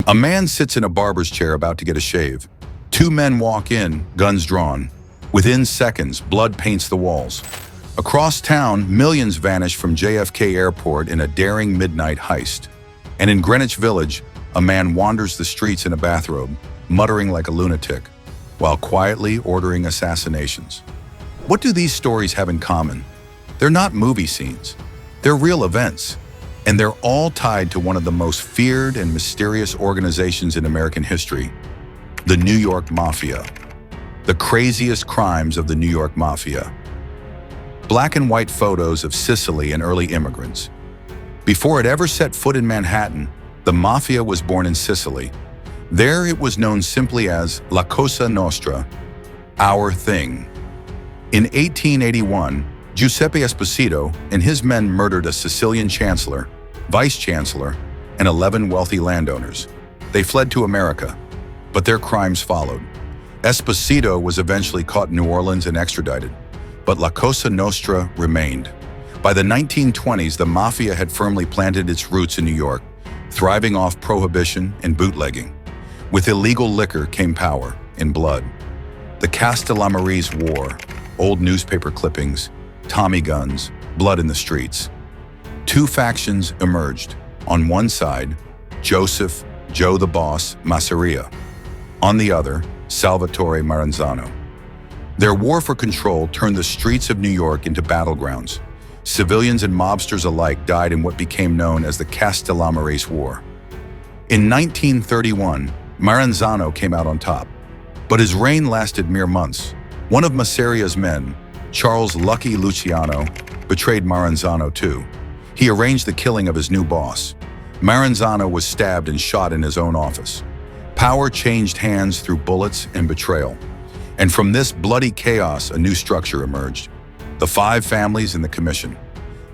A man sits in a barber's chair about to get a shave. Two men walk in, guns drawn. Within seconds, blood paints the walls. Across town, millions vanish from JFK Airport in a daring midnight heist. And in Greenwich Village, a man wanders the streets in a bathrobe, muttering like a lunatic, while quietly ordering assassinations. What do these stories have in common? They're not movie scenes. They're real events. And they're all tied to one of the most feared and mysterious organizations in American history, the New York Mafia. The craziest crimes of the New York Mafia. Black and white photos of Sicily and early immigrants. Before it ever set foot in Manhattan, the Mafia was born in Sicily. There it was known simply as La Cosa Nostra, our thing. In 1881, Giuseppe Esposito and his men murdered a Sicilian chancellor, vice-chancellor, and 11 wealthy landowners. They fled to America, but their crimes followed. Esposito was eventually caught in New Orleans and extradited, but La Cosa Nostra remained. By the 1920s, the Mafia had firmly planted its roots in New York, thriving off prohibition and bootlegging. With illegal liquor came power in blood. The Castellamarese War, old newspaper clippings, Tommy guns, blood in the streets. Two factions emerged. On one side, Joseph, Joe the Boss, Masseria. On the other, Salvatore Maranzano. Their war for control turned the streets of New York into battlegrounds. Civilians and mobsters alike died in what became known as the Castellamarese War. In 1931, Maranzano came out on top, but his reign lasted mere months. One of Masseria's men, Charles Lucky Luciano, betrayed Maranzano too. He arranged the killing of his new boss. Maranzano was stabbed and shot in his own office. Power changed hands through bullets and betrayal. And from this bloody chaos, a new structure emerged. The Five Families in the Commission.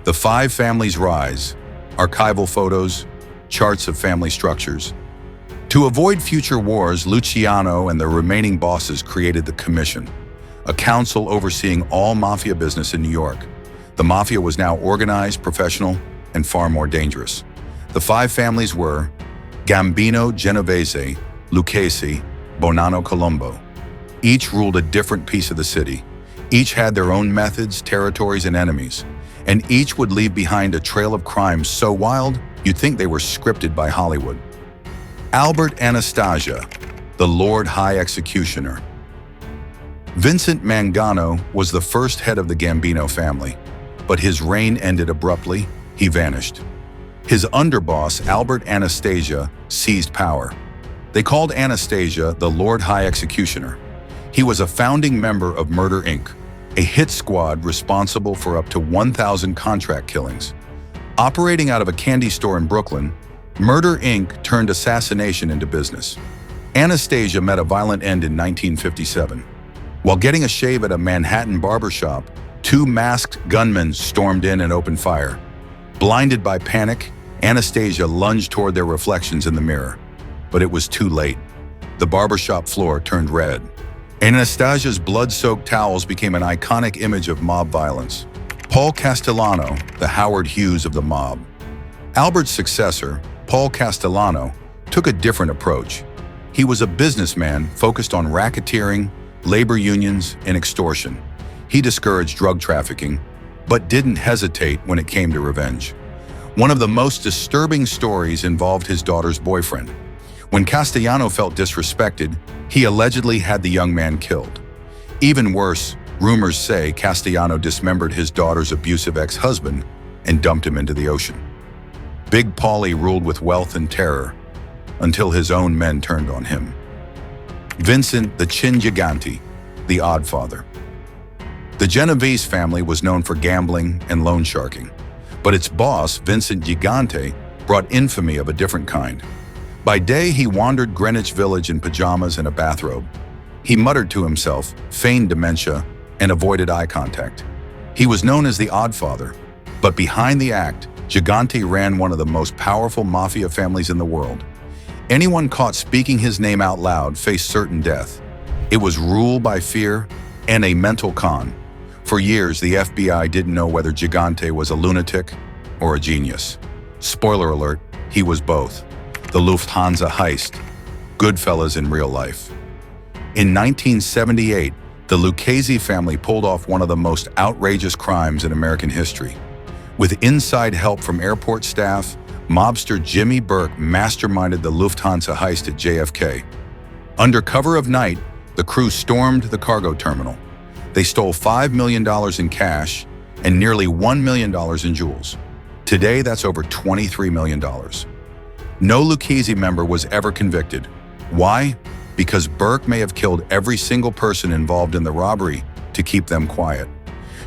The Five Families rise, archival photos, charts of family structures. To avoid future wars, Luciano and the remaining bosses created the Commission, a council overseeing all mafia business in New York. The mafia was now organized, professional, and far more dangerous. The Five Families were Gambino Genovese, Lucchese, Bonanno Colombo. Each ruled a different piece of the city. Each had their own methods, territories, and enemies. And each would leave behind a trail of crime so wild, you'd think they were scripted by Hollywood. Albert Anastasia, the Lord High Executioner. Vincent Mangano was the first head of the Gambino family, but his reign ended abruptly. He vanished. His underboss, Albert Anastasia, seized power. They called Anastasia the Lord High Executioner. He was a founding member of Murder, Inc., a hit squad responsible for up to 1,000 contract killings. Operating out of a candy store in Brooklyn, Murder, Inc. turned assassination into business. Anastasia met a violent end in 1957. While getting a shave at a Manhattan barbershop, two masked gunmen stormed in and opened fire. Blinded by panic, Anastasia lunged toward their reflections in the mirror. But it was too late. The barbershop floor turned red. Anastasia's blood-soaked towels became an iconic image of mob violence. Paul Castellano, the Howard Hughes of the mob. Albert's successor, Paul Castellano, took a different approach. He was a businessman focused on racketeering, labor unions, and extortion. He discouraged drug trafficking, but didn't hesitate when it came to revenge. One of the most disturbing stories involved his daughter's boyfriend. When Castellano felt disrespected, he allegedly had the young man killed. Even worse, rumors say Castellano dismembered his daughter's abusive ex-husband and dumped him into the ocean. Big Paulie ruled with wealth and terror until his own men turned on him. Vincent the Chin Gigante, the Odd Father. The Genovese family was known for gambling and loan sharking, but its boss, Vincent Gigante, brought infamy of a different kind. By day, he wandered Greenwich Village in pajamas and a bathrobe. He muttered to himself, feigned dementia, and avoided eye contact. He was known as the Odd Father, but behind the act, Gigante ran one of the most powerful mafia families in the world. Anyone caught speaking his name out loud faced certain death. It was rule by fear and a mental con. For years, the FBI didn't know whether Gigante was a lunatic or a genius. Spoiler alert, he was both. the Lufthansa heist, Goodfellas in real life. In 1978, the Lucchese family pulled off one of the most outrageous crimes in American history. With inside help from airport staff, mobster Jimmy Burke masterminded the Lufthansa heist at JFK. Under cover of night, the crew stormed the cargo terminal. They stole $5 million in cash and nearly $1 million in jewels. Today, that's over $23 million. No Lucchese member was ever convicted. Why? Because Burke may have killed every single person involved in the robbery to keep them quiet.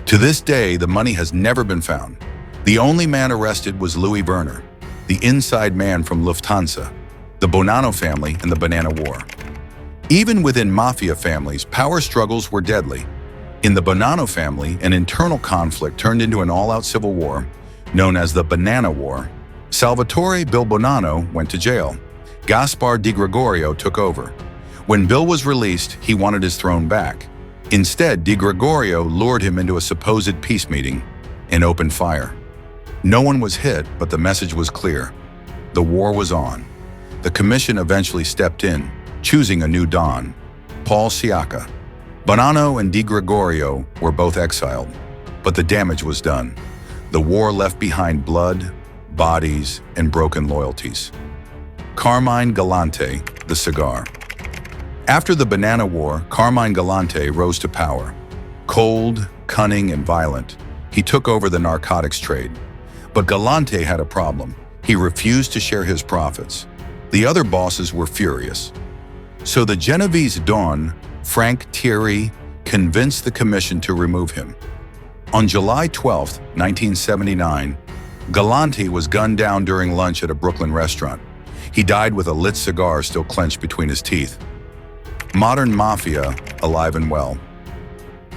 To this day, the money has never been found. The only man arrested was Louis Werner, the inside man from Lufthansa, the Bonanno family, and the Banana War. Even within mafia families, power struggles were deadly. In the Bonanno family, an internal conflict turned into an all-out civil war, known as the Banana War. Salvatore Bill Bonanno went to jail. Gaspar Di Gregorio took over. When Bill was released, he wanted his throne back. Instead, Di Gregorio lured him into a supposed peace meeting and opened fire. No one was hit, but the message was clear. The war was on. The commission eventually stepped in, choosing a new Don, Paul Siaka. Bonanno and Di Gregorio were both exiled, but the damage was done. The war left behind blood, bodies, and broken loyalties. Carmine Gigante, the cigar. After the Banana War, Carmine Gigante rose to power. Cold, cunning, and violent, he took over the narcotics trade. But Gigante had a problem. He refused to share his profits. The other bosses were furious. So the Genovese Don, Frank Thierry, convinced the commission to remove him. On July 12, 1979, Gigante was gunned down during lunch at a Brooklyn restaurant. He died with a lit cigar still clenched between his teeth. Modern mafia, alive and well.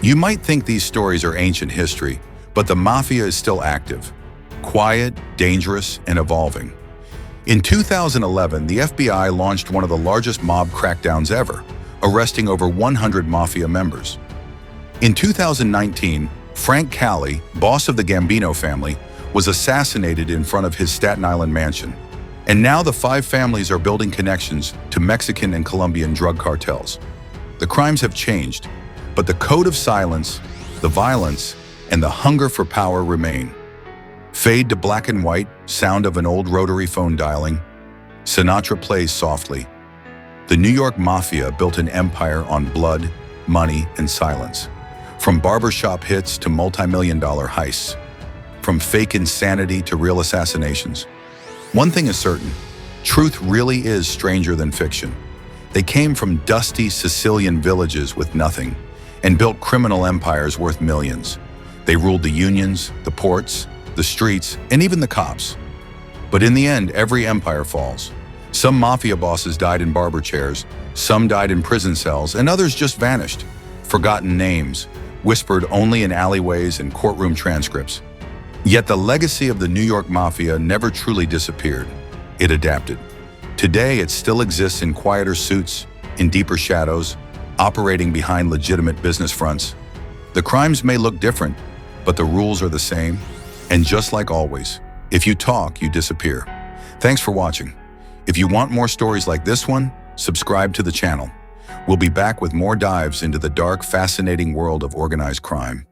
You might think these stories are ancient history, but the mafia is still active. Quiet, dangerous, and evolving. In 2011, the FBI launched one of the largest mob crackdowns ever, arresting over 100 mafia members. In 2019, Frank Cali, boss of the Gambino family, was assassinated in front of his Staten Island mansion. And now the five families are building connections to Mexican and Colombian drug cartels. The crimes have changed, but the code of silence, the violence, and the hunger for power remain. Fade to black and white, sound of an old rotary phone dialing. Sinatra plays softly. The New York Mafia built an empire on blood, money, and silence. From barbershop hits to multi-million-dollar heists. From fake insanity to real assassinations. One thing is certain, truth really is stranger than fiction. They came from dusty Sicilian villages with nothing and built criminal empires worth millions. They ruled the unions, the ports, the streets, and even the cops. But in the end, every empire falls. Some mafia bosses died in barber chairs, some died in prison cells, and others just vanished. Forgotten names, whispered only in alleyways and courtroom transcripts. Yet the legacy of the New York Mafia never truly disappeared. It adapted. Today, it still exists in quieter suits, in deeper shadows, operating behind legitimate business fronts. The crimes may look different, but the rules are the same. And just like always, if you talk, you disappear. Thanks for watching. If you want more stories like this one, subscribe to the channel. We'll be back with more dives into the dark, fascinating world of organized crime.